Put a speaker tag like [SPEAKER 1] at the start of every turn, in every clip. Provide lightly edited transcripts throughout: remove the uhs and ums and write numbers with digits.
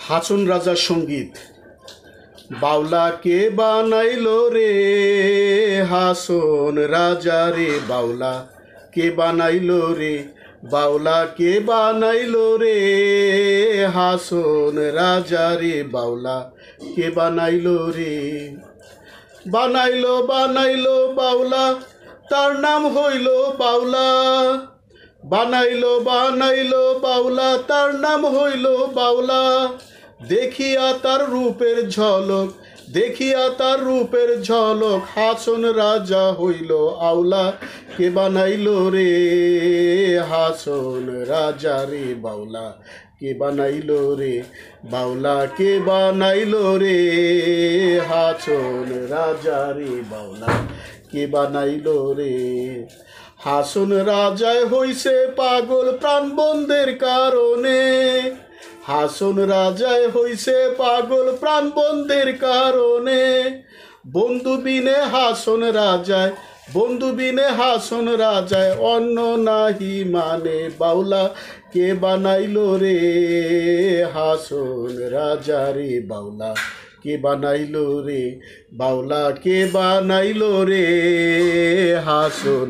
[SPEAKER 1] হাছন রাজার সঙ্গীত। বাউলা কে বানাইলো রে হাছন রাজা রে, বাউলা কে বানাইলো রে, বাউলা কে বানাইলো রে হাছন রাজা রে, বাউলা কে বানাইলো রে। বানাইলো বানাইলো বাউলা, তার নাম হইল বাউলা। বানাইলো বানাইলো বাউলা, তার নাম হইল বাউলা। দেখিয়া তার রূপের ঝলক, দেখিয়া তার রূপের ঝলক, হাছন রাজা হইল আউলা। কে বানাইলো রে হাছন রাজা রে, বাউলা কে বানাইলো রে, বাউলা কে বানাইলো রে হাছন রাজা রে, বাউলা কে বানাইলো রে। হাছন রাজায় হইছে পাগল প্রাণবন্ধের কারণে, হাছন রাজায় হইছে পাগল প্রাণবন্ধের কারণে। বন্ধু বিনে হাছন রাজায়, বন্ধু বিনে হাছন রাজায় অন্য নাহি মানে, বাউলা কে বানাইলো রে হাছন রাজা রে, বাউলা কে বানাইলো রে, বাউলা কে বানাইলো রে হাছন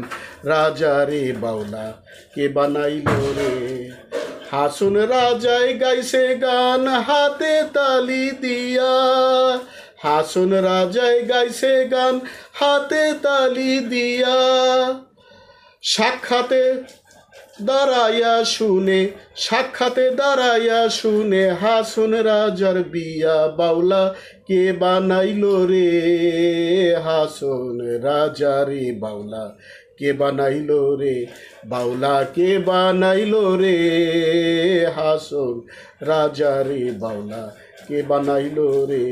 [SPEAKER 1] রাজা রে, বাউলা কে বানাইলো রে। হাছন রাজায় গাইছে গান হাতে তালি দিয়া, হাছন রাজায় গাইছে গান হাতে তালি দিয়া। সাক্ষাতে দাঁড়াইয়া শুনে, সাক্ষাতে দাঁড়াইয়া শুনে হাছন রাজার বিয়া, বাউলা কে বানাইলো রে হাছন রাজা রে, বাউলা কে বানাইলো রে, বাউলা কে বানাইলো রে হাছন রাজা রে, বাউলা কে বানাইলো রে।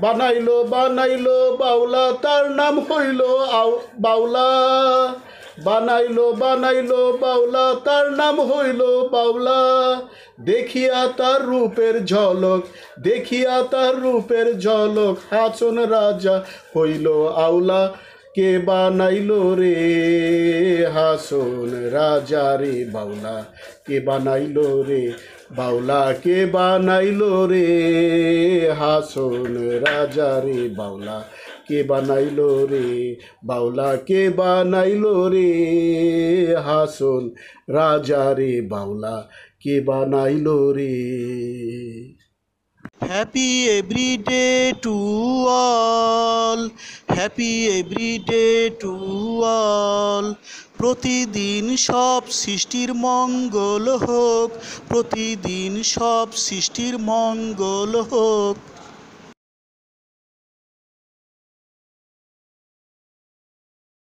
[SPEAKER 1] বানাইলো বানাইলো বাউলা, তার নাম হইল বাউলা। বানাইলো বানাইলো বাউলা, তার নাম হইল বাউলা। দেখিয়া তার রূপের ঝলক, দেখিয়া তার রূপের ঝলক, হাছন রাজা হইল আউলা। কে বানাইলো রে হাছন রাজা রে, বাউলা কে বানাইলো রে, বাউলা কে বানাইলো রে হাছন রাজা রে, বাউলা কে বানাইলো রে, বাউলা কে বানাইলো রে হাছন রাজা রে, বাউলা কে বানাইলো রে।
[SPEAKER 2] Happy every day to all, happy every day to all. প্রতিদিন সব সৃষ্টির মঙ্গল হোক, প্রতিদিন সব সৃষ্টির মঙ্গল হোক।